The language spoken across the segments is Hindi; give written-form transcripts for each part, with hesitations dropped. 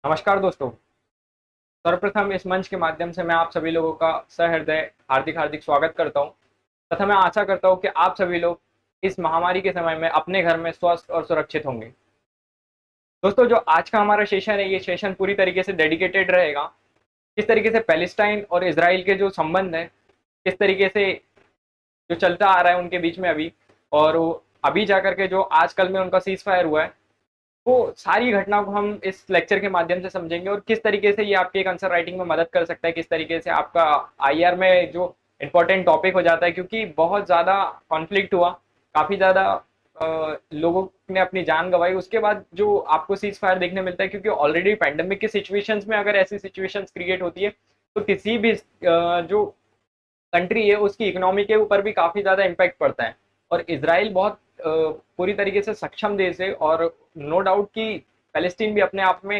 नमस्कार दोस्तों। सर्वप्रथम इस मंच के माध्यम से मैं आप सभी लोगों का सहृदय हार्दिक हार्दिक स्वागत करता हूं तथा मैं आशा करता हूं कि आप सभी लोग इस महामारी के समय में अपने घर में स्वस्थ और सुरक्षित होंगे। दोस्तों, जो आज का हमारा सेशन है, ये सेशन पूरी तरीके से डेडिकेटेड रहेगा किस तरीके से पैलेस्टाइन और इसराइल के जो संबंध है, किस तरीके से जो चलता आ रहा है उनके बीच में अभी, और वो अभी जाकर के जो आजकल में उनका सीज फायर हुआ है, वो सारी घटनाओं को हम इस लेक्चर के माध्यम से समझेंगे और किस तरीके से ये आपके एक आंसर राइटिंग में मदद कर सकता है, किस तरीके से आपका आईआर में जो इम्पोर्टेंट टॉपिक हो जाता है, क्योंकि बहुत ज़्यादा कॉन्फ्लिक्ट हुआ, काफ़ी ज़्यादा लोगों ने अपनी जान गंवाई। उसके बाद जो आपको सीज फायर देखने मिलता है, क्योंकि ऑलरेडी पैंडेमिक की सिचुएशंस में अगर ऐसी सिचुएशंस क्रिएट होती है तो किसी भी जो कंट्री है उसकी इकोनॉमी के ऊपर भी काफ़ी ज़्यादा इम्पैक्ट पड़ता है। और इसराइल बहुत पूरी तरीके से सक्षम देश है, और नो डाउट कि पैलेस्टीन भी अपने आप में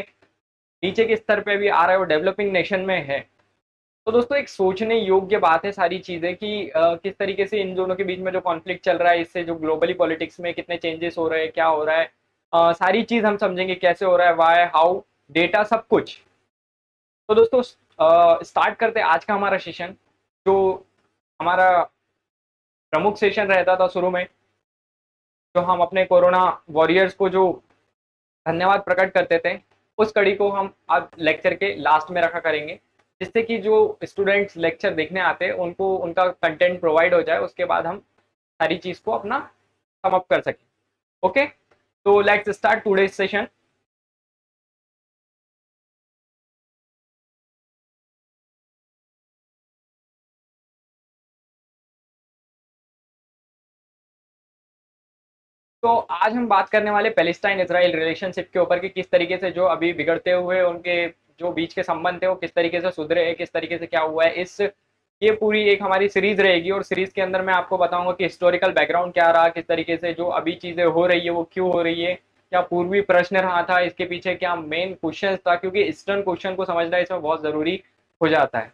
नीचे के स्तर पे भी आ रहा है और डेवलपिंग नेशन में है। तो दोस्तों, एक सोचने योग्य बात है सारी चीज़ें कि किस तरीके से इन दोनों के बीच में जो कॉन्फ्लिक्ट चल रहा है, इससे जो ग्लोबली पॉलिटिक्स में कितने चेंजेस हो रहे हैं, क्या हो रहा है, सारी चीज़ हम समझेंगे कैसे हो रहा है, वाई हाउ, डेटा, सब कुछ। तो दोस्तों, स्टार्ट करते हैं आज का हमारा सेशन। जो हमारा प्रमुख सेशन रहता था शुरू में, जो हम अपने कोरोना वॉरियर्स को जो धन्यवाद प्रकट करते थे, उस कड़ी को हम आज लेक्चर के लास्ट में रखा करेंगे, जिससे कि जो स्टूडेंट्स लेक्चर देखने आते हैं उनको उनका कंटेंट प्रोवाइड हो जाए, उसके बाद हम सारी चीज़ को अपना सम अप कर सकें। ओके, तो लेट्स स्टार्ट टुडेज सेशन। तो आज हम बात करने वाले पैलेस्टाइन इसराइल रिलेशनशिप के ऊपर कि किस तरीके से जो अभी बिगड़ते हुए उनके जो बीच के संबंध थे वो किस तरीके से सुधरे हैं, किस तरीके से क्या हुआ है। इस ये पूरी एक हमारी सीरीज रहेगी, और सीरीज के अंदर मैं आपको बताऊंगा कि हिस्टोरिकल बैकग्राउंड क्या रहा, किस तरीके से जो अभी चीजें हो रही है वो क्यों हो रही है, क्या पूर्वी प्रश्न रहा था, इसके पीछे क्या मेन क्वेश्चन था, क्योंकि ईस्टर्न क्वेश्चन को समझना इसमें बहुत जरूरी हो जाता है।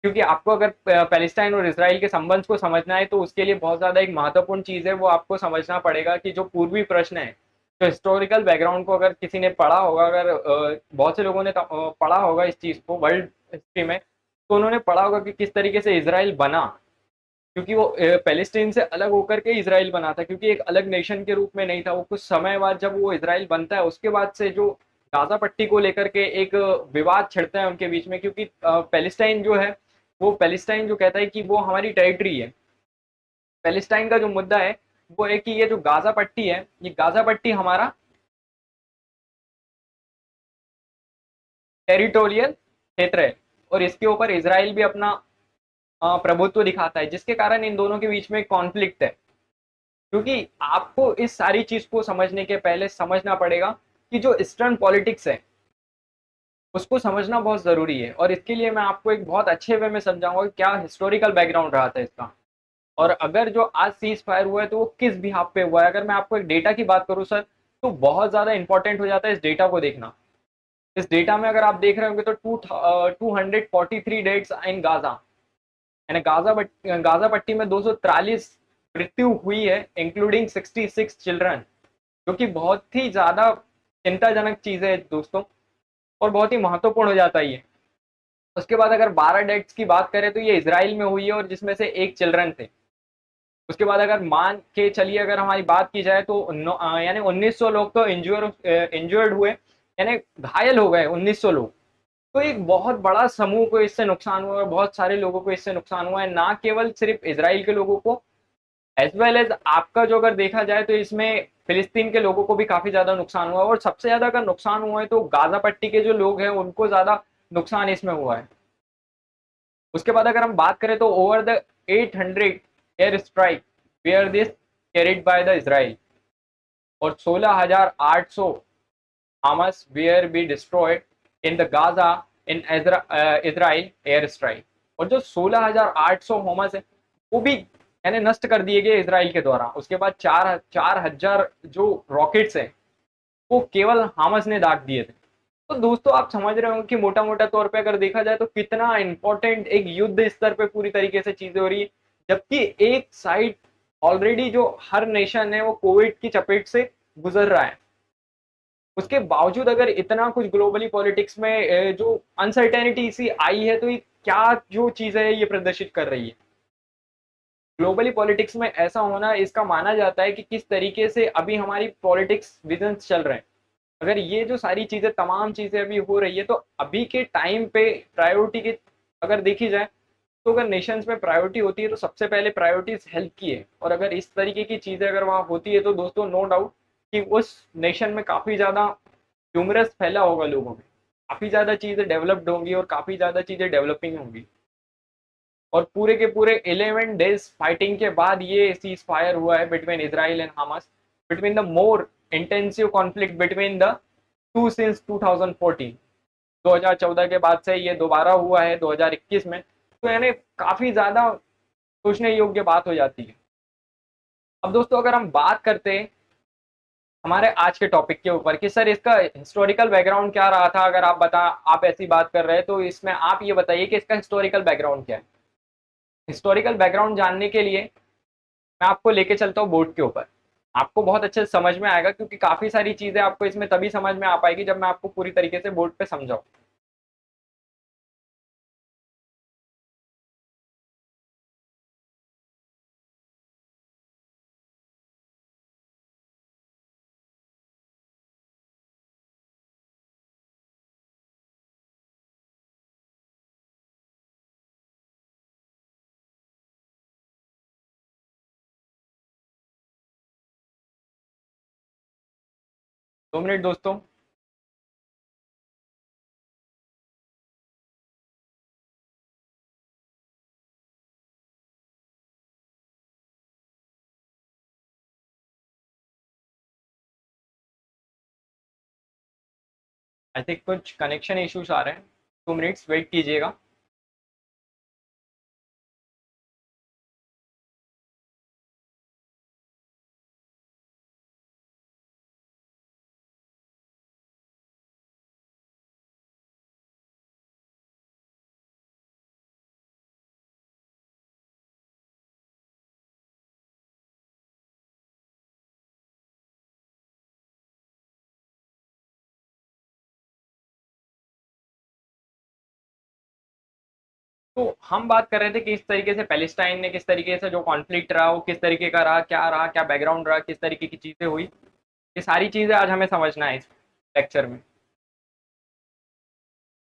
क्योंकि आपको अगर पैलेस्टाइन और इसराइल के संबंध को समझना है तो उसके लिए बहुत ज़्यादा एक महत्वपूर्ण चीज़ है, वो आपको समझना पड़ेगा कि जो पूर्वी प्रश्न है, तो हिस्टोरिकल बैकग्राउंड को अगर किसी ने पढ़ा होगा, अगर बहुत से लोगों ने पढ़ा होगा इस चीज़ को वर्ल्ड हिस्ट्री में, तो उन्होंने पढ़ा होगा कि किस तरीके से इसराइल बना। क्योंकि वो पैलेस्टीन से अलग होकर के इसराइल बना था, क्योंकि एक अलग नेशन के रूप में नहीं था वो। कुछ समय बाद जब वो इसराइल बनता है, उसके बाद से जो गाजा पट्टी को लेकर के एक विवाद छिड़ता है उनके बीच में, क्योंकि पैलेस्टाइन जो है, वो पैलेस्टाइन जो कहता है कि वो हमारी टेरिटरी है। पैलेस्टाइन का जो मुद्दा है वो है कि ये जो गाजा पट्टी है, ये गाजा पट्टी हमारा टेरिटोरियल क्षेत्र है, और इसके ऊपर इसराइल भी अपना प्रभुत्व दिखाता है, जिसके कारण इन दोनों के बीच में कॉन्फ्लिक्ट है। क्योंकि आपको इस सारी चीज को समझने के पहले समझना पड़ेगा कि जो ईस्टर्न पॉलिटिक्स है उसको समझना बहुत जरूरी है, और इसके लिए मैं आपको एक बहुत अच्छे वे में समझाऊंगा कि क्या हिस्टोरिकल बैकग्राउंड रहा था इसका, और अगर जो आज सीज फायर हुआ है तो वो किस बिहाफ पे हुआ है। अगर मैं आपको एक डेटा की बात करूं सर, तो बहुत ज्यादा इंपॉर्टेंट हो जाता है इस डेटा को देखना। इस डेटा में अगर आप देख रहे होंगे तो 243 डेट्स इन गाजा, यानी गाजा पट्टी में 243 मृत्यु हुई है, इंक्लूडिंग 66 चिल्ड्रन, जो कि बहुत ही ज्यादा चिंताजनक चीज है दोस्तों, और बहुत ही महत्वपूर्ण हो जाता है ये। उसके बाद अगर 12 डेथ्स की बात करें तो ये इसराइल में हुई है, और जिसमें से एक चिल्ड्रन थे। उसके बाद अगर मान के चलिए, अगर हमारी बात की जाए तो यानी 1900 लोग तो इंजर्ड हुए, यानी घायल हो गए 1900 लोग। तो एक बहुत बड़ा समूह को इससे नुकसान हुआ, और बहुत सारे लोगों को इससे नुकसान हुआ है, ना केवल सिर्फ इसराइल के लोगों को, एज वेल एज आपका जो अगर देखा जाए तो इसमें फिलिस्तीन के लोगों को भी काफी ज्यादा नुकसान हुआ है। और सबसे ज्यादा अगर नुकसान हुआ है तो गाजा पट्टी के जो लोग हैं उनको ज्यादा नुकसान इसमें हुआ है। उसके बाद अगर हम बात करें तो over the 800 air strike where this carried by the Israel, और 16,800 Hamas where be destroyed in the Gaza in Israel air strike. और जो 16,800 होमस है वो भी यानी नष्ट कर दिए गए इसराइल के द्वारा। उसके बाद 4,000 जो रॉकेट्स हैं वो केवल हामस ने दाग दिए थे। तो दोस्तों, आप समझ रहे हो कि मोटा मोटा तौर पे अगर देखा जाए तो कितना इंपॉर्टेंट एक युद्ध स्तर पे पूरी तरीके से चीजें हो रही है, जबकि एक साइड ऑलरेडी जो हर नेशन है वो कोविड की चपेट से गुजर रहा है। उसके बावजूद अगर इतना कुछ ग्लोबली पॉलिटिक्स में जो अनसर्टेनिटी सी आई है, तो ये क्या जो चीज़ है ये प्रदर्शित कर रही है। ग्लोबली पॉलिटिक्स में ऐसा होना, इसका माना जाता है कि किस तरीके से अभी हमारी पॉलिटिक्स विजन्स चल रहे हैं। अगर ये जो सारी चीज़ें, तमाम चीज़ें अभी हो रही है, तो अभी के टाइम पे प्रायोरिटी की अगर देखी जाए, तो अगर नेशंस में प्रायोरिटी होती है तो सबसे पहले प्रायोरिटीज हेल्थ की है। और अगर इस तरीके की चीज़ें अगर वहाँ होती है, तो दोस्तों नो डाउट कि उस नेशन में काफ़ी ज़्यादा ह्यूमरस फैला होगा लोगों में, काफ़ी ज़्यादा चीज़ें डेवलप्ड होंगी और काफ़ी ज़्यादा चीज़ें डेवलपिंग होंगी। और पूरे के पूरे 11 डेज फाइटिंग के बाद ये सीज फायर हुआ है between Israel and Hamas, between the more intensive conflict between the two since 2014। 2014 के बाद से ये दोबारा हुआ है 2021 में। तो यानी काफ़ी ज़्यादा सोचने योग्य बात हो जाती है। अब दोस्तों अगर हम बात करते हैं हमारे आज के टॉपिक के ऊपर कि सर इसका हिस्टोरिकल बैकग्राउंड क्या रहा था, अगर आप ऐसी बात कर रहे हैं, तो इसमें आप ये बताइए कि इसका हिस्टोरिकल बैकग्राउंड क्या है। हिस्टोरिकल बैकग्राउंड जानने के लिए मैं आपको लेके चलता हूँ बोर्ड के ऊपर। आपको बहुत अच्छे से समझ में आएगा, क्योंकि काफ़ी सारी चीज़ें आपको इसमें तभी समझ में आ पाएगी जब मैं आपको पूरी तरीके से बोर्ड पे समझाऊँ। दो मिनट दोस्तों। आई थिंक कुछ कनेक्शन इश्यूज आ रहे हैं, 2 मिनट्स वेट कीजिएगा। तो हम बात कर रहे थे कि इस तरीके से पैलेस्टाइन ने किस तरीके से जो कॉन्फ्लिक्ट रहा, वो किस तरीके का रहा, क्या बैकग्राउंड रहा, किस तरीके की चीज़ें हुई, ये सारी चीज़ें आज हमें समझना है इस लेक्चर में।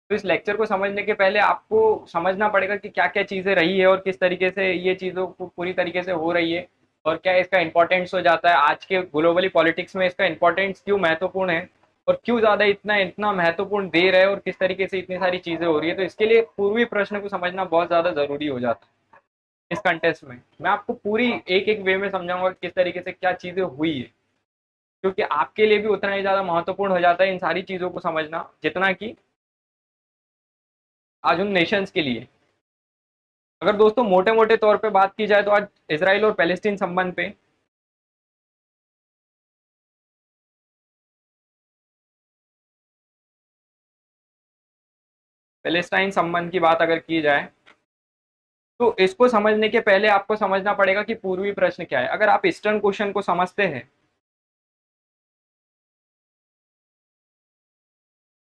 तो इस लेक्चर को समझने के पहले आपको समझना पड़ेगा कि क्या क्या चीज़ें रही है और किस तरीके से ये चीज़ों को पूरी तरीके से हो रही है, और क्या इसका इंपॉर्टेंस हो जाता है आज के ग्लोबली पॉलिटिक्स में, इसका इंपॉर्टेंस क्यों महत्वपूर्ण है और क्यों ज़्यादा इतना इतना महत्वपूर्ण दे रहा है, और किस तरीके से इतनी सारी चीज़ें हो रही है। तो इसके लिए पूर्वी प्रश्न को समझना बहुत ज़्यादा ज़रूरी हो जाता है। इस कंटेस्ट में मैं आपको पूरी एक एक वे में समझाऊंगा कि किस तरीके से क्या चीज़ें हुई है, क्योंकि आपके लिए भी उतना ही ज़्यादा महत्वपूर्ण हो जाता है इन सारी चीज़ों को समझना, जितना कि आज उन नेशंस के लिए। अगर दोस्तों मोटे मोटे तौर पे बात की जाए, तो आज इसराइल और पैलेस्टीन संबंध पे पैलेस्टाइन संबंध की बात अगर की जाए, तो इसको समझने के पहले आपको समझना पड़ेगा कि पूर्वी प्रश्न क्या है। अगर आप ईस्टर्न क्वेश्चन को समझते हैं,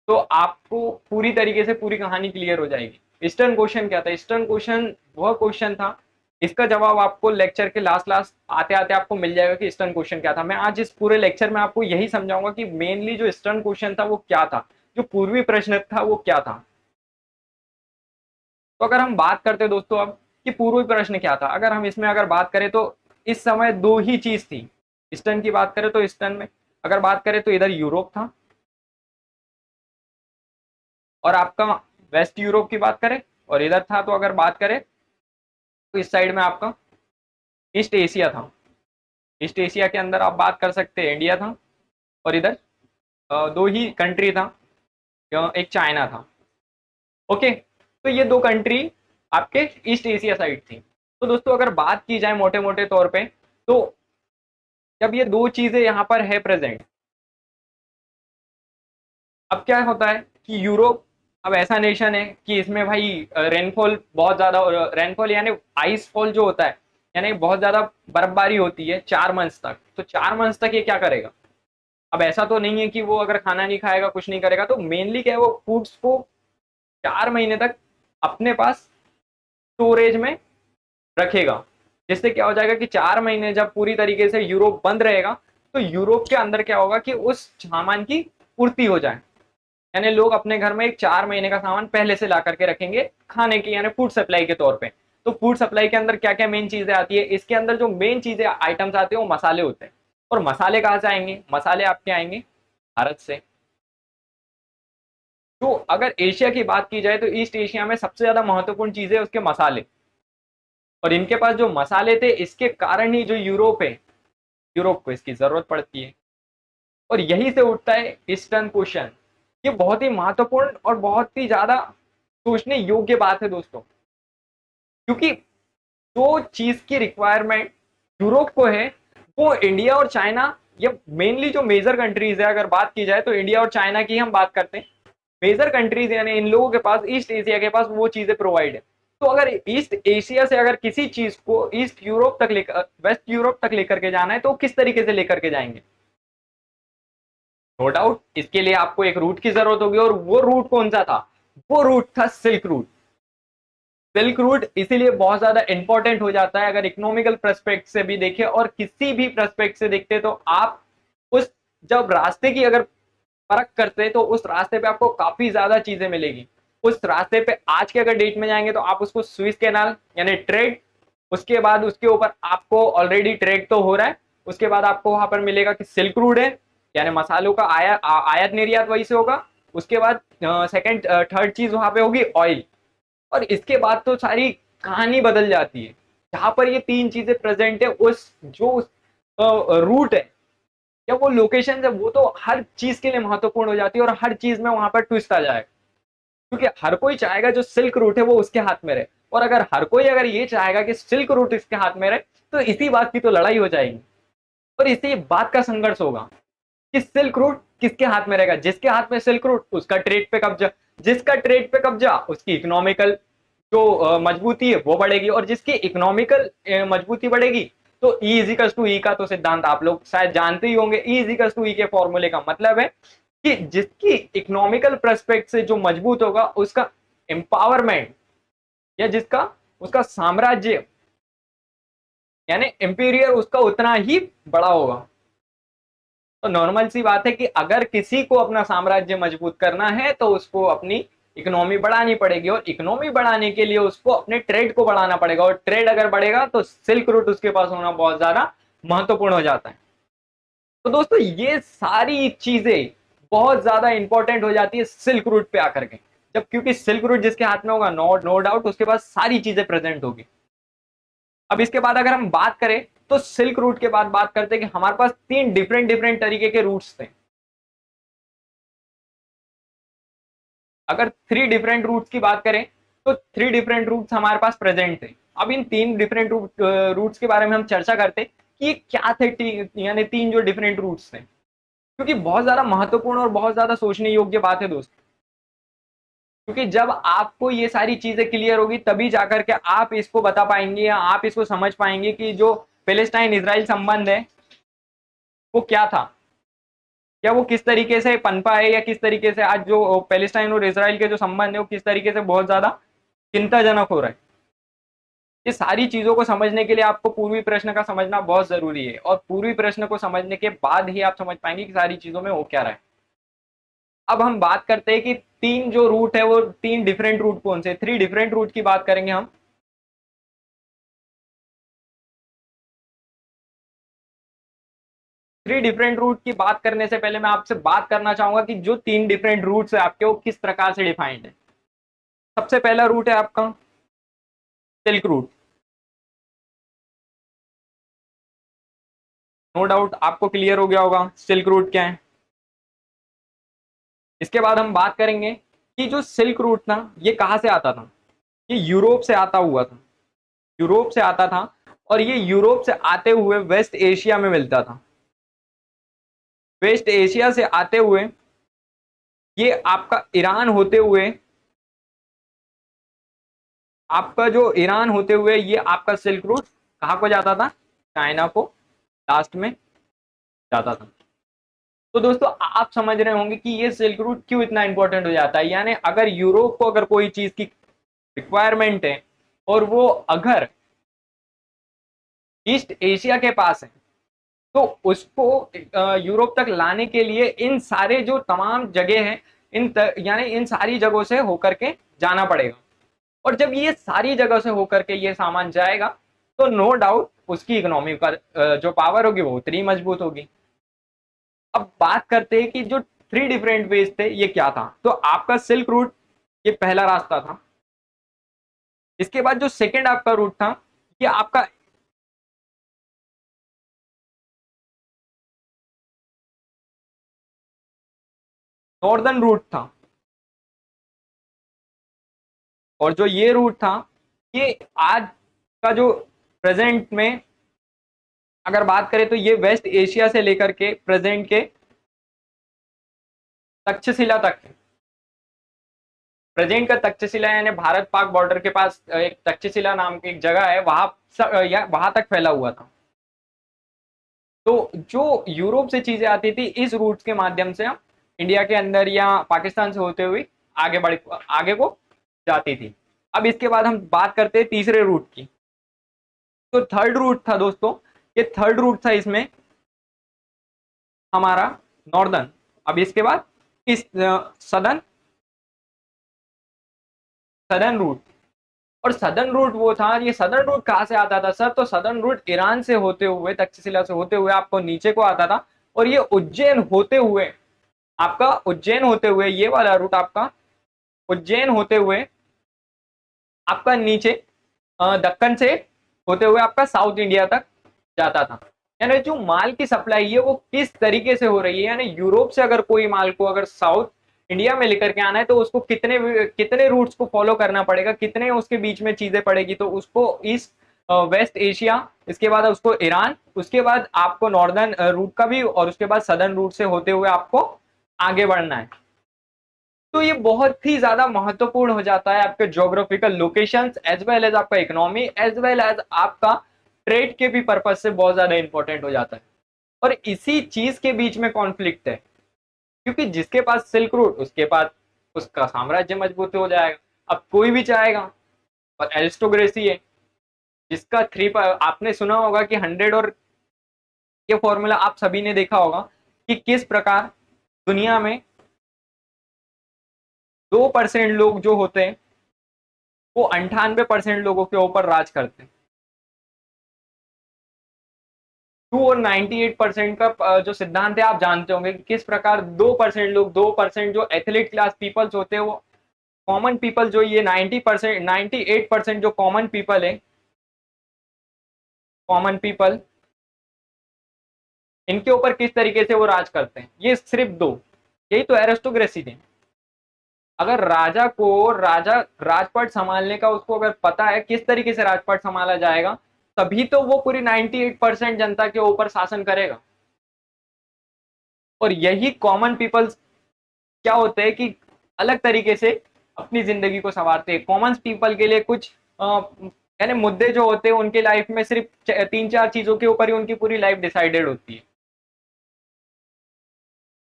तो आपको पूरी तरीके से पूरी कहानी क्लियर हो जाएगी। ईस्टर्न क्वेश्चन क्या था? ईस्टर्न क्वेश्चन वह क्वेश्चन था, इसका जवाब आपको लेक्चर के लास्ट लास्ट आते आते आपको मिल जाएगा कि ईस्टर्न क्वेश्चन क्या था। मैं आज इस पूरे लेक्चर में आपको यही समझाऊंगा कि मेनली जो ईस्टर्न क्वेश्चन था वो क्या था, जो पूर्वी प्रश्न था वो क्या था। तो अगर हम बात करते हैं दोस्तों अब कि पूर्वी प्रश्न क्या था, अगर हम इसमें अगर बात करें, तो इस समय दो ही चीज थी। ईस्टर्न की बात करें तो ईस्टर्न में अगर बात करें तो इधर यूरोप था, और आपका वेस्ट यूरोप की बात करें, और इधर था तो अगर बात करें तो इस साइड में आपका ईस्ट एशिया था। ईस्ट एशिया के अंदर आप बात कर सकते हैं इंडिया था, और इधर दो ही कंट्री था, एक चाइना था। ओके, तो ये दो कंट्री आपके ईस्ट एशिया साइड थी। तो दोस्तों अगर बात की जाए मोटे मोटे तौर पे, तो जब ये दो चीजें यहाँ पर है प्रेजेंट, अब क्या होता है कि यूरोप अब ऐसा नेशन है कि इसमें भाई रेनफॉल बहुत ज्यादा, रेनफॉल यानी आइस फॉल जो होता है, यानी बहुत ज्यादा बर्फबारी होती है 4 मंथ्स तक। तो 4 मंथ्स तक ये क्या करेगा, अब ऐसा तो नहीं है कि वो अगर खाना नहीं खाएगा कुछ नहीं करेगा, तो मेनली क्या है, वो फूड्स को 4 महीने तक अपने पास स्टोरेज में रखेगा, जिससे क्या हो जाएगा कि 4 महीने जब पूरी तरीके से यूरोप बंद रहेगा, तो यूरोप के अंदर क्या होगा कि उस सामान की पूर्ति हो जाए। यानी लोग अपने घर में एक 4 महीने का सामान पहले से ला करके रखेंगे खाने की, यानी फूड सप्लाई के तौर पे। तो फूड सप्लाई के अंदर क्या क्या मेन चीजें आती है, इसके अंदर जो मेन चीजें आइटम्स आते हैं वो मसाले होते हैं। और मसाले कहाँ से आएंगे, मसाले आपके आएंगे भारत से। तो अगर एशिया की बात की जाए तो ईस्ट एशिया में सबसे ज्यादा महत्वपूर्ण चीज है उसके मसाले। और इनके पास जो मसाले थे, इसके कारण ही जो यूरोप है, यूरोप को इसकी जरूरत पड़ती है। और यही से उठता है ईस्टर्न क्वेश्चन। ये बहुत ही महत्वपूर्ण और बहुत ही ज्यादा सोचने योग्य बात है दोस्तों, क्योंकि जो चीज की रिक्वायरमेंट यूरोप को है, वो इंडिया और चाइना, ये मेनली जो मेजर कंट्रीज है, अगर बात की जाए तो इंडिया और चाइना की हम बात करते हैं, मेजर कंट्रीज यानी इन लोगों के पास, ईस्ट एशिया के पास वो चीजें प्रोवाइड है। तो अगर ईस्ट एशिया से अगर किसी चीज को ईस्ट यूरोप तक लेकर, वेस्ट यूरोप तक लेकर के जाना है, तो किस तरीके से लेकर के जाएंगे। नो डाउट इसके लिए आपको एक रूट की जरूरत होगी, और वो रूट कौन सा था, वो रूट था सिल्क रूट। सिल्क रूट इसीलिए बहुत ज्यादा इंपॉर्टेंट हो जाता है, अगर इकोनॉमिकल परस्पेक्ट से भी देखें और किसी भी परस्पेक्ट से देखते, तो आप उस, जब रास्ते की अगर परख करते, तो उस रास्ते पे आपको काफी ज्यादा चीजें मिलेगी। उस रास्ते पे आज के अगर डेट में जाएंगे तो आप उसको स्विस कैनाल यानी ट्रेड, उसके बाद उसके ऊपर आपको ऑलरेडी ट्रेड तो हो रहा है, उसके बाद आपको वहां पर मिलेगा कि सिल्क रूट है, यानी मसालों का आयात निर्यात वहीं से होगा। उसके बाद सेकंड थर्ड चीज वहां पे होगी ऑयल। और इसके बाद तो सारी कहानी बदल जाती है। जहां पर ये तीन चीजें प्रेजेंट है, उस जो रूट है या वो लोकेशन है, वो तो हर चीज के लिए महत्वपूर्ण हो जाती है, और हर चीज में वहां पर ट्विस्ट आ जाएगा। क्योंकि हर कोई चाहेगा जो सिल्क रूट है वो उसके हाथ में रहे, और अगर हर कोई अगर ये चाहेगा कि सिल्क रूट इसके हाथ में रहे, तो इसी बात की तो लड़ाई हो जाएगी, और इसी बात का संघर्ष होगा कि सिल्क रूट किसके हाथ में रहेगा। जिसके हाथ में सिल्क रूट, उसका ट्रेड पे कब्जा, जिसका ट्रेड पे कब्जा, उसकी इकोनॉमिकल जो मजबूती है वो बढ़ेगी, और जिसकी इकोनॉमिकल मजबूती बढ़ेगी, तो ई इजिकल्स टू ई का तो सिद्धांत आप लोग शायद जानते ही होंगे। ई इजिकल्स टू ई के फॉर्मूले का मतलब है कि जिसकी इकोनॉमिकल परस्पेक्ट से जो मजबूत होगा, उसका एम्पावरमेंट या जिसका उसका साम्राज्य यानी एम्पीरियर, उसका उतना ही बड़ा होगा। तो नॉर्मल सी बात है कि अगर किसी को अपना साम्राज्य मजबूत करना है, तो उसको अपनी इकोनॉमी बढ़ानी पड़ेगी, और इकोनॉमी बढ़ाने के लिए उसको अपने ट्रेड को बढ़ाना पड़ेगा, और ट्रेड अगर बढ़ेगा तो सिल्क रूट उसके पास होना बहुत ज्यादा महत्वपूर्ण हो जाता है। तो दोस्तों ये सारी चीजें बहुत ज्यादा इंपॉर्टेंट हो जाती है सिल्क रूट पे आकर के, जब क्योंकि सिल्क रूट जिसके हाथ में होगा, नो नो डाउट उसके पास सारी चीजें प्रेजेंट होगी। अब इसके बाद अगर हम बात करें, तो सिल्क रूट के बाद बात करते हैं कि हमारे पास तीन डिफरेंट डिफरेंट तरीके के रूट्स थे। अगर थ्री डिफरेंट रूट्स की बात करें, तो थ्री डिफरेंट रूट्स हमारे पास प्रेजेंट थे। अब इन तीन डिफरेंट रूट्स के बारे में हम चर्चा करते कि ये क्या थे, यानी तीन जो डिफरेंट रूट्स थे, क्योंकि बहुत ज्यादा महत्वपूर्ण और बहुत ज्यादा सोचने योग्य बात है दोस्तों। क्योंकि जब आपको ये सारी चीजें क्लियर होगी, तभी जाकर के आप इसको बता पाएंगे या आप इसको समझ पाएंगे कि जो पैलेस्टाइन इजराइल संबंध है वो क्या था, या वो किस तरीके से पनपा है, या किस तरीके से आज जो पैलेस्टाइन और इसराइल के जो संबंध है वो किस तरीके से बहुत ज्यादा चिंताजनक हो रहा है। ये सारी चीजों को समझने के लिए आपको पूर्वी प्रश्न का समझना बहुत जरूरी है, और पूर्वी प्रश्न को समझने के बाद ही आप समझ पाएंगे कि सारी चीजों में हो क्या रहा है। अब हम बात करते हैं कि तीन जो रूट है वो तीन डिफरेंट रूट कौन से, थ्री डिफरेंट रूट की बात करेंगे हम। थ्री डिफरेंट रूट की बात करने से पहले मैं आपसे बात करना चाहूंगा कि जो तीन डिफरेंट रूट्स है आपके, वो किस प्रकार से डिफाइंड है। सबसे पहला रूट है आपका सिल्क रूट। नो डाउट आपको क्लियर हो गया होगा सिल्क रूट क्या है। इसके बाद हम बात करेंगे कि जो सिल्क रूट था ये कहां से आता था। ये यूरोप से आता हुआ था, यूरोप से आता था, और ये यूरोप से आते हुए वेस्ट एशिया में मिलता था। वेस्ट एशिया से आते हुए ये आपका ईरान होते हुए, आपका जो ईरान होते हुए ये आपका सिल्क रूट कहां को जाता था, चाइना को लास्ट में जाता था। तो दोस्तों आप समझ रहे होंगे कि ये सिल्क रूट क्यों इतना इंपॉर्टेंट हो जाता है। यानी अगर यूरोप को अगर कोई चीज की रिक्वायरमेंट है और वो अगर ईस्ट एशिया के पास है, तो उसको यूरोप तक लाने के लिए इन सारे जो तमाम जगह हैं, यानी इन सारी जगहों से होकर के जाना पड़ेगा। और जब ये सारी जगह से होकर के ये सामान जाएगा, तो नो डाउट उसकी इकोनॉमी का जो पावर होगी वो उतनी मजबूत होगी। अब बात करते हैं कि जो थ्री डिफरेंट वेज थे ये क्या था। तो आपका सिल्क रूट ये पहला रास्ता था। इसके बाद जो सेकेंड आपका रूट था, ये आपका नॉर्दर्न रूट था। और जो ये रूट था, ये आज का जो प्रेजेंट में अगर बात करें तो ये वेस्ट एशिया से लेकर के प्रेजेंट के तक्षशिला तक है। प्रेजेंट का तक्षशिला यानी भारत पाक बॉर्डर के पास एक तक्षशिला नाम की एक जगह है, वहां तक फैला हुआ था। तो जो यूरोप से चीजें आती थी इस रूट के माध्यम से इंडिया के अंदर या पाकिस्तान से होते हुए आगे को जाती थी। अब इसके बाद हम बात करते हैं तीसरे रूट की। तो थर्ड रूट था दोस्तों, ये थर्ड रूट था इसमें हमारा नॉर्दर्न। अब इसके बाद इस सदर्न सदर्न रूट। और सदर्न रूट वो था, ये सदर्न रूट कहाँ से आता था सर? तो सदर्न रूट ईरान से होते हुए तक्षशिला से होते हुए आपको नीचे को आता था, और ये उज्जैन होते हुए ये वाला रूट आपका उज्जैन होते हुए आपका नीचे दक्कन से होते हुए आपका साउथ इंडिया तक जाता था। यानी जो माल की सप्लाई है वो किस तरीके से हो रही है, यानी यूरोप से अगर कोई माल को अगर साउथ इंडिया में लेकर के आना है तो उसको कितने कितने रूट्स को फॉलो करना पड़ेगा, कितने उसके बीच में चीजें पड़ेगी। तो उसको ईस्ट वेस्ट एशिया, इसके बाद उसको ईरान, उसके बाद आपको नॉर्दर्न रूट का भी, और उसके बाद सदर्न रूट से होते हुए आपको आगे बढ़ना है। तो ये बहुत ही ज्यादा महत्वपूर्ण हो जाता है आपके geographical locations as well as आपका इकोनॉमी एज वेल एज आपका ट्रेड के भी पर्पज से बहुत ज्यादा इंपॉर्टेंट हो जाता है। और इसी चीज के बीच में कॉन्फ्लिक्ट है, क्योंकि जिसके पास सिल्क रूट उसके पास उसका साम्राज्य मजबूत हो जाएगा। अब कोई भी चाहेगा, और एरिस्टोक्रेसी है जिसका आपने सुना होगा कि 100 और ये फॉर्मूला आप सभी ने देखा होगा कि किस प्रकार दुनिया में 2% लोग जो होते हैं वो 98% लोगों के ऊपर राज करते हैं। 2 और 98% का जो सिद्धांत है आप जानते होंगे कि किस प्रकार 2% जो एथलीट क्लास पीपल्स होते हैं वो कॉमन पीपल, जो ये 90% 98% जो कॉमन पीपल है, कॉमन पीपल इनके ऊपर किस तरीके से वो राज करते हैं। ये सिर्फ दो, यही तो एरिस्टोक्रेसी थी। अगर राजा को राजपाट संभालने का उसको अगर पता है किस तरीके से राजपाट संभाला जाएगा, तभी तो वो पूरी 98% जनता के ऊपर शासन करेगा। और यही कॉमन पीपल्स क्या होते हैं कि अलग तरीके से अपनी जिंदगी को संवारते हैं। कॉमन पीपल के लिए कुछ यानी मुद्दे जो होते हैं उनके लाइफ में सिर्फ 3-4 चीजों के ऊपर ही उनकी पूरी लाइफ डिसाइडेड होती है।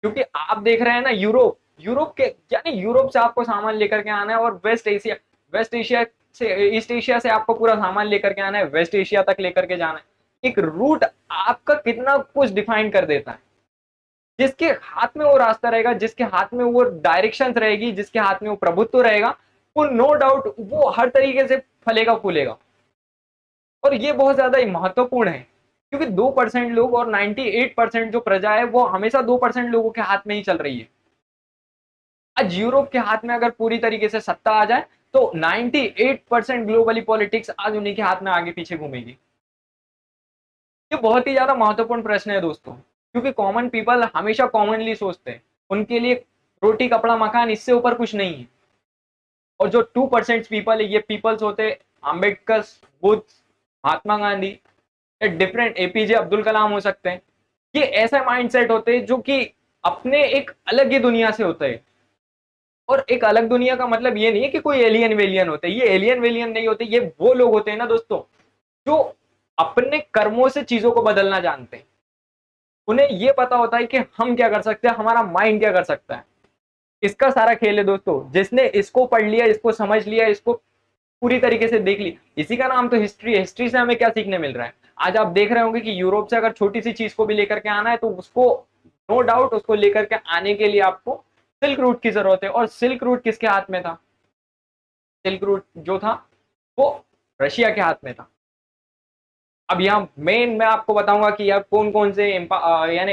क्योंकि आप देख रहे हैं ना, यूरोप के यानी यूरोप से आपको सामान लेकर के आना है, और वेस्ट एशिया से ईस्ट एशिया से आपको पूरा सामान लेकर के आना है, वेस्ट एशिया तक लेकर के जाना है। एक रूट आपका कितना कुछ डिफाइन कर देता है। जिसके हाथ में वो रास्ता रहेगा, जिसके हाथ में वो डायरेक्शन रहेगी, जिसके हाथ में वो प्रभुत्व रहेगा, वो नो डाउट वो हर तरीके से फलेगा फूलेगा। और ये बहुत ज्यादा महत्वपूर्ण है, क्योंकि 2% लोग और 98% जो प्रजा है वो हमेशा 2% लोगों के हाथ में ही चल रही है। आज यूरोप के हाथ में अगर पूरी तरीके से सत्ता आ जाए तो 98% ग्लोबली पॉलिटिक्स आज उन्हीं के हाथ में आगे पीछे घूमेगी। ये बहुत ही ज्यादा महत्वपूर्ण प्रश्न है दोस्तों, क्योंकि कॉमन पीपल हमेशा कॉमनली सोचते हैं। उनके लिए रोटी कपड़ा मकान इससे ऊपर कुछ नहीं है। और जो 2% पीपल है, ये पीपल्स होते हैं अम्बेडकर, बुद्ध, महात्मा गांधी, डिफरेंट एपीजे अब्दुल कलाम हो सकते हैं। ये ऐसा माइंडसेट होते हैं जो कि अपने एक अलग ही दुनिया से होते हैं। और एक अलग दुनिया का मतलब ये नहीं है कि कोई एलियन वेलियन होते हैं, ये एलियन वेलियन नहीं होते, ये वो लोग होते हैं ना दोस्तों जो अपने कर्मों से चीजों को बदलना जानते हैं। उन्हें ये पता होता है कि हम क्या कर सकते हैं, हमारा माइंड क्या कर सकता है। इसका सारा खेल है दोस्तों। जिसने इसको पढ़ लिया, इसको समझ लिया, इसको पूरी तरीके से देख ली, इसी का नाम तो हिस्ट्री है। हिस्ट्री से हमें क्या सीखने मिल रहा है? आज आप देख रहे होंगे कि यूरोप से अगर छोटी सी चीज को भी लेकर के आना है तो उसको नो डाउट उसको लेकर के आने के लिए आपको सिल्क रूट की जरूरत है। और सिल्क रूट किसके हाथ में था? सिल्क रूट जो था वो रशिया के हाथ में था। अब यहाँ मेन मैं आपको बताऊंगा कि यार कौन कौन से यानी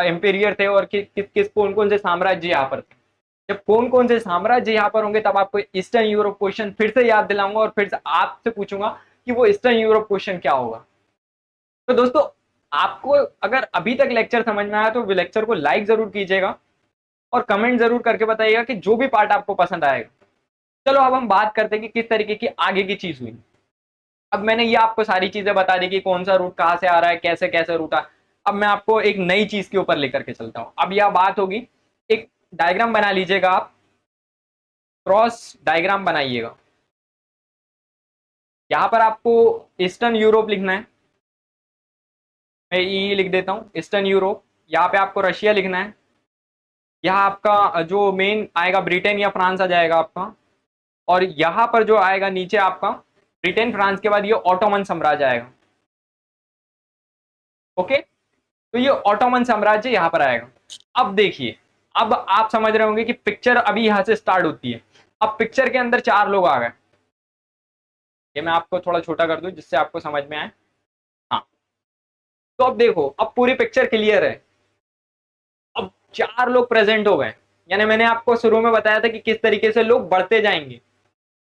एम्पेरियर थे और किस कौन कौन से साम्राज्य यहाँ पर थे। जब कौन कौन से साम्राज्य यहाँ पर होंगे तब आपको ईस्टर्न यूरोप क्वेश्चन फिर से याद दिलाऊंगा और फिर से आपसे पूछूंगा कि वो ईस्टर्न यूरोप क्वेश्चन क्या होगा। तो दोस्तों, आपको अगर अभी तक लेक्चर समझ में आया तो लेक्चर को लाइक जरूर कीजिएगा और कमेंट जरूर करके बताइएगा कि जो भी पार्ट आपको पसंद आएगा। चलो अब हम बात करते हैं कि किस तरीके की आगे की चीज हुई। अब मैंने ये आपको सारी चीजें बता दी कि कौन सा रूट कहाँ से आ रहा है, कैसे कैसे रूट आ। अब मैं आपको एक नई चीज के ऊपर लेकर के चलता हूँ। अब यह बात होगी, एक डायग्राम बना लीजिएगा आप, क्रॉस डायग्राम बनाइएगा। यहां पर आपको ईस्टर्न यूरोप लिखना है। मैं ई लिख देता हूँ, ईस्टर्न यूरोप। यहाँ पे आपको रशिया लिखना है। यहाँ आपका जो मेन आएगा ब्रिटेन या फ्रांस आ जाएगा आपका। और यहाँ पर जो आएगा नीचे आपका ब्रिटेन फ्रांस के बाद ये ऑटोमन साम्राज्य आएगा। ओके, तो ये ऑटोमन साम्राज्य यहाँ पर आएगा। अब देखिए, अब आप समझ रहे होंगे कि पिक्चर अभी यहाँ से स्टार्ट होती है। अब पिक्चर के अंदर चार लोग आ गए। ये मैं आपको थोड़ा छोटा कर दूं जिससे आपको समझ में आए। हाँ, तो अब देखो, अब पूरी पिक्चर क्लियर है। अब चार लोग प्रेजेंट हो गए। यानी मैंने आपको शुरू में बताया था कि किस तरीके से लोग बढ़ते जाएंगे।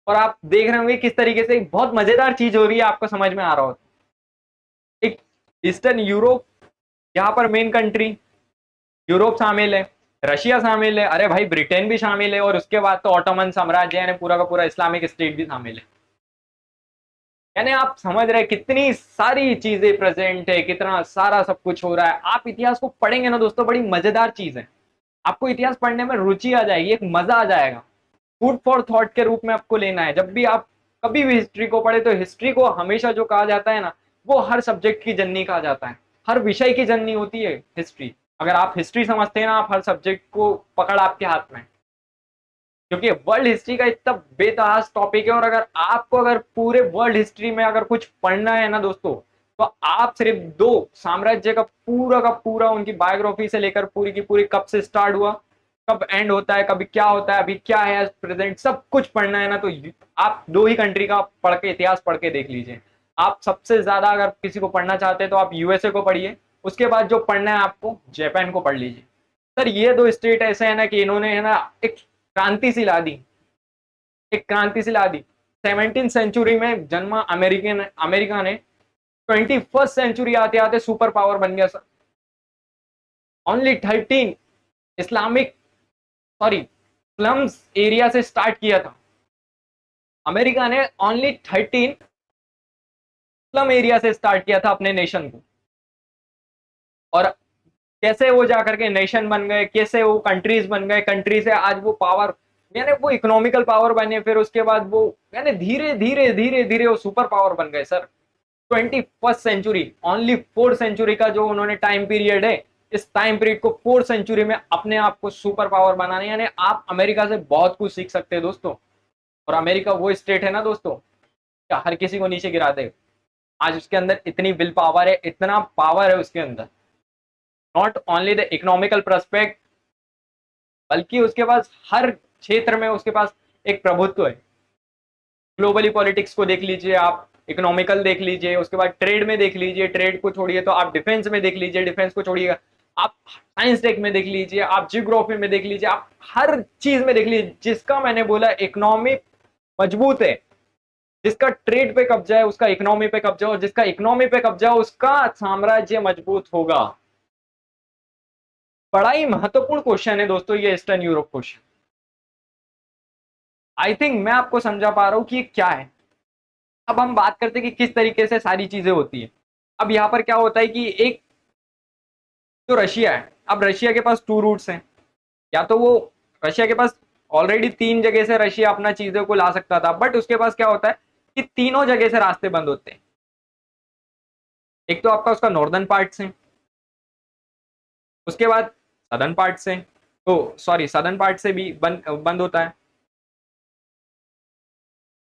और आप देख रहे होंगे किस तरीके से एक बहुत मजेदार चीज हो रही है, आपको समझ में आ रहा हो। एक ईस्टर्न यूरोप, यहाँ पर मेन कंट्री यूरोप शामिल है, रशिया शामिल है, अरे भाई ब्रिटेन भी शामिल है, और उसके बाद तो ऑटोमन साम्राज्य यानी पूरा का पूरा इस्लामिक स्टेट भी शामिल है। यानी आप समझ रहे हैं कितनी सारी चीजें प्रेजेंट है, कितना सारा सब कुछ हो रहा है। आप इतिहास को पढ़ेंगे ना दोस्तों, बड़ी मजेदार चीज है। आपको इतिहास पढ़ने में रुचि आ जाएगी, एक मजा आ जाएगा। फूड फॉर थॉट के रूप में आपको लेना है। जब भी आप कभी भी हिस्ट्री को पढ़े तो हिस्ट्री को हमेशा जो कहा जाता है ना, वो हर सब्जेक्ट की जननी कहा जाता है, हर विषय की जननी होती है हिस्ट्री। अगर आप हिस्ट्री समझते हैं ना, आप हर सब्जेक्ट को पकड़ आपके हाथ में। क्योंकि वर्ल्ड हिस्ट्री का इतना बेतहास टॉपिक है। और अगर आपको अगर पूरे वर्ल्ड हिस्ट्री में अगर कुछ पढ़ना है ना दोस्तों, तो आप सिर्फ दो साम्राज्य का पूरा उनकी बायोग्राफी से लेकर पूरी की पूरी कब से स्टार्ट हुआ, कब एंड होता है, कभी क्या होता है, अभी क्या है प्रेजेंट, सब कुछ पढ़ना है ना, तो आप दो ही कंट्री का पढ़ के इतिहास पढ़ के देख लीजिए। आप सबसे ज्यादा अगर किसी को पढ़ना चाहते हैं तो आप यूएसए को पढ़िए। उसके बाद जो पढ़ना है आपको जापान को पढ़ लीजिए। सर ये दो स्टेट ऐसे है ना कि इन्होंने है ना एक क्रांति सी ला दी, एक क्रांति सी ला दी। 17th सेंचुरी में जन्मा अमेरिका ने 21st सेंचुरी आते आते सुपर पावर बन गया sir. Only 13 Islamic, sorry, slums area से स्टार्ट किया था अमेरिका ने। ओनली 13 स्लम एरिया से स्टार्ट किया था अपने नेशन को। और कैसे वो जाकर के नेशन बन गए, कैसे वो कंट्रीज बन गए, कंट्री से आज वो पावर यानी वो इकोनॉमिकल पावर बने, फिर उसके बाद वो यानी धीरे धीरे धीरे धीरे वो सुपर पावर बन गए sir. 21st century, only 4th century का जो उन्होंने टाइम पीरियड है, इस टाइम पीरियड को 4th सेंचुरी में अपने आप को सुपर पावर बनाने, यानी आप अमेरिका से बहुत कुछ सीख सकते हैं दोस्तों। और अमेरिका वो स्टेट है ना दोस्तों, क्या हर किसी को नीचे गिरा दे। आज उसके अंदर इतनी विल पावर है, इतना पावर है उसके अंदर, not only the economical prospect, बल्कि उसके पास हर क्षेत्र में उसके पास एक प्रभुत्व है। ग्लोबली पॉलिटिक्स को देख लीजिए आप, इकोनॉमिकल देख लीजिए, उसके बाद ट्रेड में देख लीजिए, ट्रेड को छोड़िए तो आप डिफेंस में देख लीजिए, डिफेंस को छोड़िएगा आप साइंस टेक में देख लीजिए, आप जियोग्राफी में देख लीजिए, आप हर चीज में देख लीजिए। जिसका मैंने बोला इकोनॉमी मजबूत है, जिसका ट्रेड पे कब्जा है उसका इकोनॉमी पे कब्जा, और जिसका इकोनॉमी पे कब्जा उसका साम्राज्य मजबूत होगा। बड़ा ही महत्वपूर्ण क्वेश्चन है दोस्तों ये eastern Europe question. I think मैं आपको समझा पा रहा हूं कि क्या है। अब हम बात करते हैं कि किस तरीके से सारी चीजें होती है। अब यहाँ पर क्या होता है कि एक जो रशिया है, अब रशिया के पास टू रूट्स हैं। या तो वो रशिया के पास ऑलरेडी तीन जगह से रशिया अपना चीजों को ला सकता था, बट उसके पास क्या होता है कि तीनों जगह से रास्ते बंद होते हैं। एक तो आपका उसका नॉर्दर्न पार्ट से, उसके बाद सदर्न पार्ट से, तो सॉरी सदर्न पार्ट से भी बंद बंद होता है।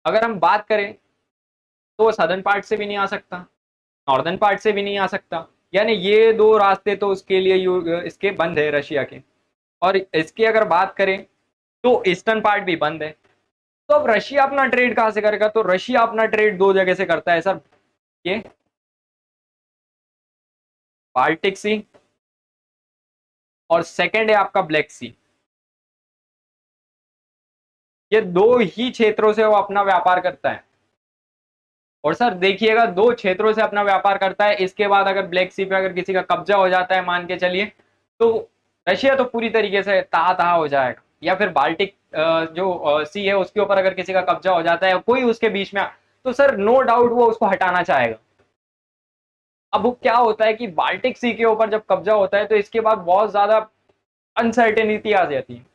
अगर हम बात करें तो वो सदर्न पार्ट से भी नहीं आ सकता, नॉर्दर्न पार्ट से भी नहीं आ सकता, यानी ये दो रास्ते तो उसके लिए इसके बंद है रशिया के। और इसकी अगर बात करें तो ईस्टर्न पार्ट भी बंद है। तो अब रशिया अपना ट्रेड कहां से करेगा? तो रशिया अपना ट्रेड दो जगह से करता है सर, ये बाल्टिक सी और सेकंड है आपका ब्लैक सी। ये दो ही क्षेत्रों से वो अपना व्यापार करता है। और सर देखिएगा, दो क्षेत्रों से अपना व्यापार करता है, इसके बाद अगर ब्लैक सी पे अगर किसी का कब्जा हो जाता है मान के चलिए, तो रशिया तो पूरी तरीके से तहा तहा हो जाएगा। या फिर बाल्टिक जो सी है उसके ऊपर अगर किसी का कब्जा हो जाता है कोई उसके बीच में, तो सर नो डाउट वो उसको हटाना चाहेगा। अब वो क्या होता है कि बाल्टिक सी के ऊपर जब कब्जा होता है तो इसके बाद बहुत ज्यादा अनसर्टेनिटी आ जाती है,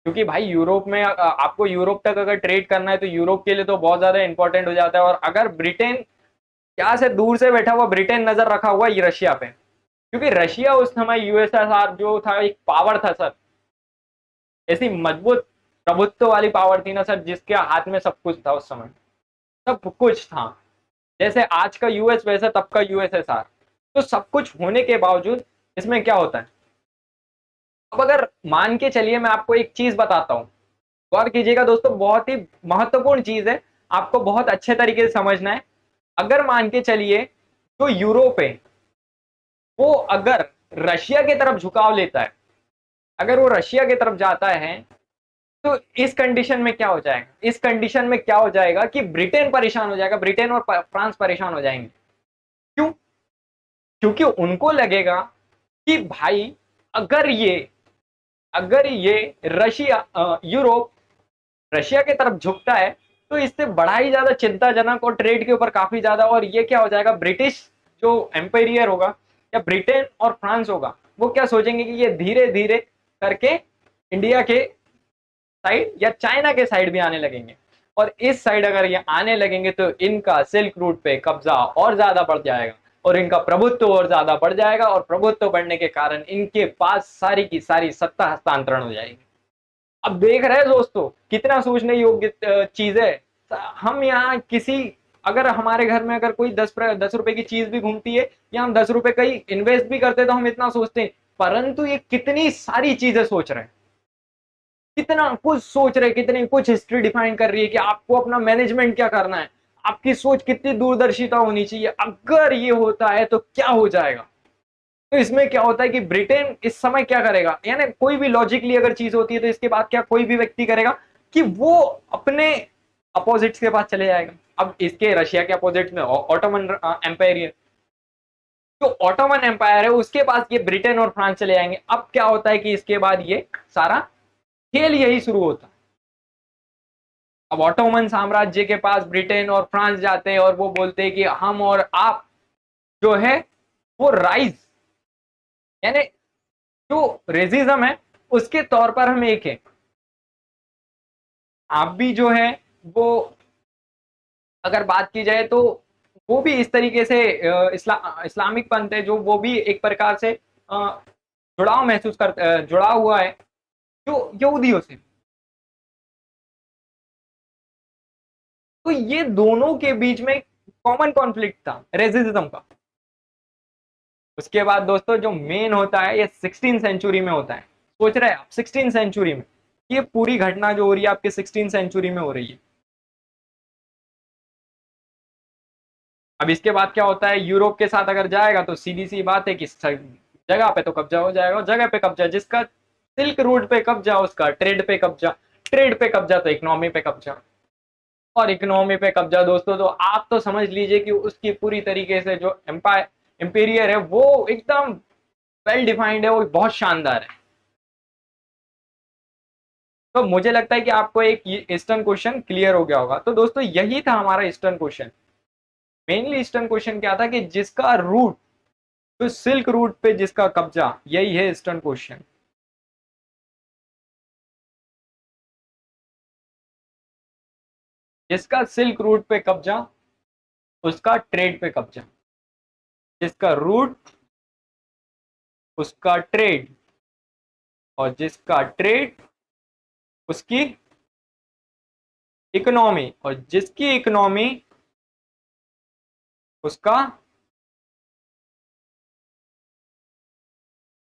क्योंकि भाई यूरोप में आपको यूरोप तक अगर ट्रेड करना है तो यूरोप के लिए तो बहुत ज्यादा इंपॉर्टेंट हो जाता है। और अगर ब्रिटेन, क्या से दूर से बैठा हुआ ब्रिटेन नजर रखा हुआ है रशिया पे, क्योंकि रशिया उस समय यूएसएसआर जो था एक पावर था सर, ऐसी मजबूत प्रभुत्व वाली पावर थी ना सर, जिसके हाथ में सब कुछ था उस समय, सब कुछ था। जैसे आज का यूएस वैसे तब का यूएसएसआर। तो सब कुछ होने के बावजूद इसमें क्या होता है, अब अगर मान के चलिए मैं आपको एक चीज बताता हूँ, गौर कीजिएगा दोस्तों, बहुत ही महत्वपूर्ण चीज है, आपको बहुत अच्छे तरीके से समझना है। अगर मान के चलिए जो यूरोप है वो अगर रशिया की तरफ झुकाव लेता है, अगर वो रशिया की तरफ जाता है, तो इस कंडीशन में क्या हो जाएगा, इस कंडीशन में क्या हो जाएगा कि ब्रिटेन परेशान हो जाएगा, ब्रिटेन और फ्रांस परेशान हो जाएंगे। क्यों? क्योंकि उनको लगेगा कि भाई अगर ये अगर ये यूरोप रशिया की तरफ झुकता है तो इससे बड़ा ही ज्यादा चिंताजनक और ट्रेड के ऊपर काफी ज्यादा, और ये क्या हो जाएगा, ब्रिटिश जो एम्पायर होगा या ब्रिटेन और फ्रांस होगा वो क्या सोचेंगे कि ये धीरे धीरे करके इंडिया के साइड या चाइना के साइड भी आने लगेंगे। और इस साइड अगर ये आने लगेंगे तो इनका सिल्क रूट पे कब्जा और ज्यादा बढ़ जाएगा और इनका प्रभुत्व और ज्यादा बढ़ जाएगा, और प्रभुत्व बढ़ने के कारण इनके पास सारी की सारी सत्ता हस्तांतरण हो जाएगी। अब देख रहे हैं दोस्तों कितना सोचने योग्य चीज है। हम यहाँ किसी, अगर हमारे घर में अगर कोई 10 रुपए की चीज भी घूमती है या हम 10 रुपए कहीं इन्वेस्ट भी करते हैं तो हम इतना सोचते हैं, परंतु ये कितनी सारी चीजें सोच रहे हैं, कितना कुछ सोच रहे हैं, कितनी कुछ हिस्ट्री डिफाइन कर रही है कि आपको अपना मैनेजमेंट क्या करना है, आपकी सोच कितनी दूरदर्शिता होनी चाहिए, अगर ये होता है तो क्या हो जाएगा। तो इसमें क्या होता है कि ब्रिटेन इस समय क्या करेगा, यानी कोई भी लॉजिकली अगर चीज होती है तो इसके बाद क्या कोई भी व्यक्ति करेगा कि वो अपने अपोजिट्स के पास चले जाएगा। अब इसके रशिया के अपोजिट में ऑटोमन एम्पायर है, तो ऑटोमन एम्पायर है उसके पास ये ब्रिटेन और फ्रांस चले जाएंगे। अब क्या होता है कि इसके बाद ये सारा खेल यही शुरू होता है। अब ऑटोमन साम्राज्य के पास ब्रिटेन और फ्रांस जाते हैं और वो बोलते हैं कि हम और आप जो है वो राइज, यानी जो रेसिज्म है उसके तौर पर हम एक है, आप भी जो है वो, अगर बात की जाए तो वो भी इस तरीके से इस्लामिक पंथ है जो वो भी एक प्रकार से जुड़ाव महसूस कर जुड़ा हुआ है जो यहूदियों से। तो ये दोनों के बीच में कॉमन कॉन्फ्लिक्ट था रेसिज्म का। उसके बाद दोस्तों जो मेन होता है ये 16 सेंचुरी में होता है। सोच रहे हैं आप 16 सेंचुरी में, ये पूरी घटना जो हो रही है आपके 16 सेंचुरी में हो रही है। अब इसके बाद क्या होता है, यूरोप के साथ अगर जाएगा तो सीधी सी बात है कि जगह पे तो कब्जा हो जाएगा, और जगह पे कब्जा जिसका सिल्क रूट पे कब्जा उसका ट्रेड पे कब्जा, ट्रेड पे कब्जा तो इकोनॉमी पे कब्जा, और इकोनॉमी पे कब्जा दोस्तों तो आप तो समझ लीजिए कि उसकी पूरी तरीके से जो एम्पायर एम्पीरियर है वो एकदम वेल डिफाइंड है, वो बहुत शानदार है। तो मुझे लगता है कि आपको एक ईस्टर्न क्वेश्चन क्लियर हो गया होगा। तो दोस्तों यही था हमारा eastern question. Mainly eastern question क्या था कि जिसका रूट, तो सिल्क रूट पे जिसका कब्जा, यही है ईस्टर्न क्वेश्चन। जिसका सिल्क रूट पे कब्जा उसका ट्रेड पे कब्जा, जिसका रूट उसका ट्रेड, और जिसका ट्रेड उसकी इकोनॉमी, और जिसकी इकोनॉमी उसका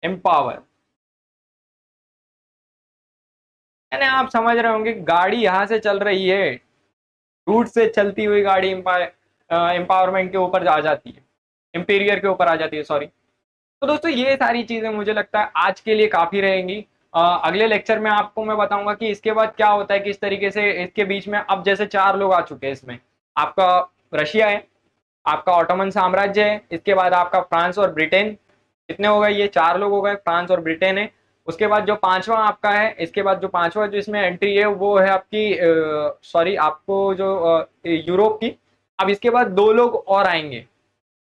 एम्पावर। यानी आप समझ रहे होंगे, गाड़ी यहां से चल रही है, रूट से चलती हुई गाड़ी एम्पावरमेंट के ऊपर आ जाती है, इंपीरियर के ऊपर आ जाती है, सॉरी। तो दोस्तों ये सारी चीजें मुझे लगता है आज के लिए काफी रहेंगी। अगले लेक्चर में आपको मैं बताऊंगा कि इसके बाद क्या होता है, किस तरीके से इसके बीच में, अब जैसे 4 लोग आ चुके हैं इसमें, आपका रशिया है, आपका ऑटोमन साम्राज्य है, इसके बाद आपका फ्रांस और ब्रिटेन, कितने हो गए, ये 4 लोग हो गए, फ्रांस और ब्रिटेन है। उसके बाद जो पांचवा आपका है, इसके बाद जो पांचवा जो इसमें एंट्री है वो है आपकी, सॉरी, आपको जो यूरोप की। अब इसके बाद 2 लोग और आएंगे,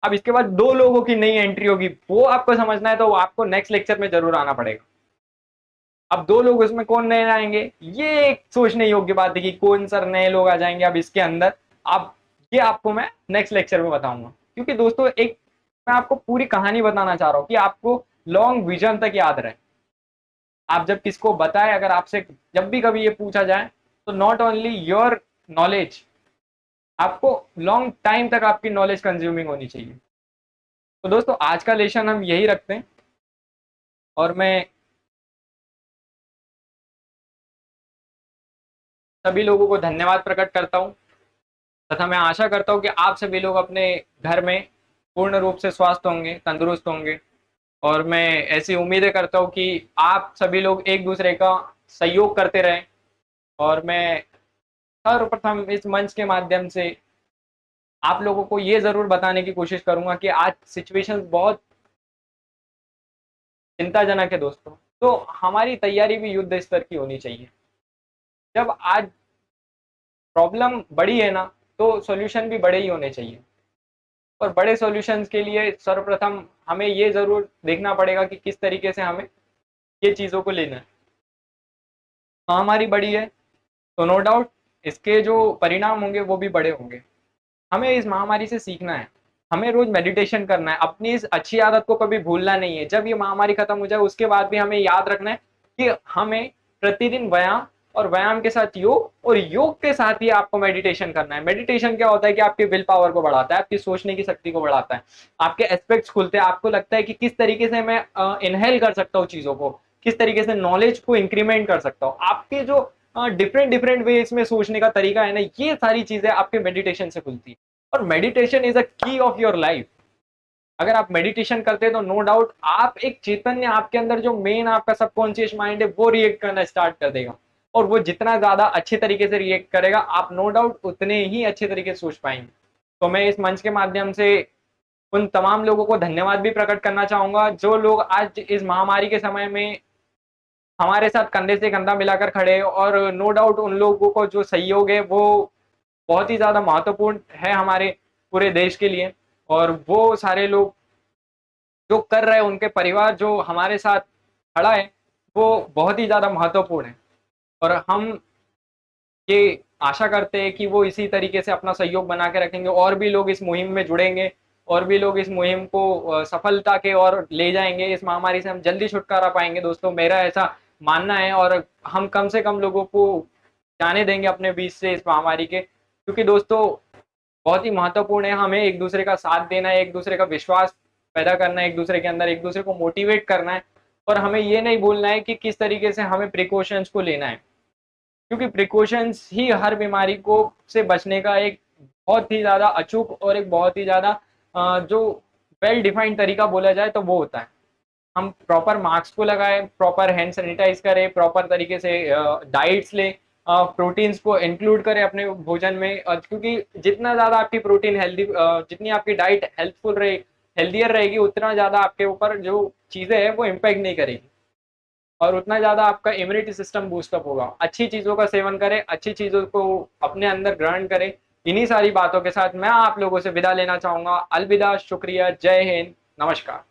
अब इसके बाद 2 लोगों की नई एंट्री होगी, वो आपको समझना है तो आपको नेक्स्ट लेक्चर में जरूर आना पड़ेगा। अब 2 लोग उसमें कौन नए आएंगे, ये एक सोचने योग्य बात है कि कौन सा नए लोग आ जाएंगे अब इसके अंदर। अब ये आपको मैं नेक्स्ट लेक्चर में बताऊंगा, क्योंकि दोस्तों एक मैं आपको पूरी कहानी बताना चाह रहा हूं कि आपको लॉन्ग विजन तक याद रहे। आप जब किसको बताए, अगर आपसे जब भी कभी ये पूछा जाए, तो नॉट ओनली योर नॉलेज, आपको लॉन्ग टाइम तक आपकी नॉलेज कंज्यूमिंग होनी चाहिए। तो दोस्तों आज का लेसन हम यही रखते हैं, और मैं सभी लोगों को धन्यवाद प्रकट करता हूं, तथा मैं आशा करता हूं कि आप सभी लोग अपने घर में पूर्ण रूप से स्वस्थ होंगे, तंदुरुस्त होंगे, और मैं ऐसी उम्मीदें करता हूं कि आप सभी लोग एक दूसरे का सहयोग करते रहें। और मैं सर्वप्रथम इस मंच के माध्यम से आप लोगों को ये जरूर बताने की कोशिश करूंगा कि आज सिचुएशन बहुत चिंताजनक है दोस्तों, तो हमारी तैयारी भी युद्ध स्तर की होनी चाहिए। जब आज प्रॉब्लम बड़ी है ना, तो सॉल्यूशन भी बड़े ही होने चाहिए, और बड़े सॉल्यूशंस के लिए सर्वप्रथम हमें ये जरूर देखना पड़ेगा कि किस तरीके से हमें ये चीज़ों को लेना है। महामारी बड़ी है तो नो डाउट इसके जो परिणाम होंगे वो भी बड़े होंगे। हमें इस महामारी से सीखना है, हमें रोज मेडिटेशन करना है, अपनी इस अच्छी आदत को कभी भूलना नहीं है। जब ये महामारी खत्म हो जाए उसके बाद भी हमें याद रखना है कि हमें प्रतिदिन व्यायाम, और व्यायाम के साथ योग, और योग के साथ ही आपको मेडिटेशन करना है। मेडिटेशन क्या होता है कि आपके विल पावर को बढ़ाता है, आपकी सोचने की शक्ति को बढ़ाता है, आपके एस्पेक्ट्स खुलते हैं, आपको लगता है कि किस तरीके से मैं इनहेल कर सकता हूँ चीजों को, किस तरीके से नॉलेज को इंक्रीमेंट कर सकता हूँ। आपके जो डिफरेंट डिफरेंट वे इसमें सोचने का तरीका है ना, ये सारी चीजें आपके मेडिटेशन से खुलती है। और मेडिटेशन इज अ की ऑफ योर लाइफ। अगर आप मेडिटेशन करते हैं तो नो डाउट आप एक चैतन्य, आपके अंदर जो मेन आपका सबकॉन्शियस माइंड है वो रिएक्ट करना स्टार्ट कर देगा, और वो जितना ज्यादा अच्छे तरीके से रिएक्ट करेगा, आप नो डाउट उतने ही अच्छे तरीके से सोच पाएंगे। तो मैं इस मंच के माध्यम से उन तमाम लोगों को धन्यवाद भी प्रकट करना चाहूंगा जो लोग आज इस महामारी के समय में हमारे साथ कंधे से कंधा मिलाकर खड़े, और नो डाउट उन लोगों को जो सहयोग है वो बहुत ही ज्यादा महत्वपूर्ण है हमारे पूरे देश के लिए। और वो सारे लोग जो कर रहे हैं, उनके परिवार जो हमारे साथ खड़ा है, वो बहुत ही ज्यादा महत्वपूर्ण है। और हम ये आशा करते हैं कि वो इसी तरीके से अपना सहयोग बना के रखेंगे, और भी लोग इस मुहिम में जुड़ेंगे, और भी लोग इस मुहिम को सफलता के और ले जाएंगे। इस महामारी से हम जल्दी छुटकारा पाएंगे दोस्तों, मेरा ऐसा मानना है। और हम कम से कम लोगों को जाने देंगे अपने बीच से इस महामारी के, क्योंकि दोस्तों बहुत ही महत्वपूर्ण है हमें एक दूसरे का साथ देना है, एक दूसरे का विश्वास पैदा करना है, एक दूसरे के अंदर एक दूसरे को मोटिवेट करना है। और हमें ये नहीं भूलना है कि किस तरीके से हमें प्रिकॉशंस को लेना है, क्योंकि प्रिकॉशंस ही हर बीमारी को से बचने का एक बहुत ही ज़्यादा अचूक और एक बहुत ही ज़्यादा जो वेल डिफाइंड तरीका बोला जाए तो वो होता है। हम प्रॉपर मास्क को लगाएं, प्रॉपर हैंड सैनिटाइज करें, प्रॉपर तरीके से डाइट्स लें, प्रोटीन्स को इंक्लूड करें अपने भोजन में, क्योंकि जितना ज़्यादा आपकी प्रोटीन हेल्दी, जितनी आपकी डाइट हेल्थफुल रहे, हेल्दियर रहेगी, उतना ज़्यादा आपके ऊपर जो चीज़ें हैं वो इम्पैक्ट नहीं करेगी, और उतना ज़्यादा आपका इम्यूनिटी सिस्टम बूस्टअप होगा। अच्छी चीज़ों का सेवन करें, अच्छी चीज़ों को अपने अंदर ग्रहण करें। इन्हीं सारी बातों के साथ मैं आप लोगों से विदा लेना चाहूँगा। अलविदा, शुक्रिया, जय हिंद, नमस्कार।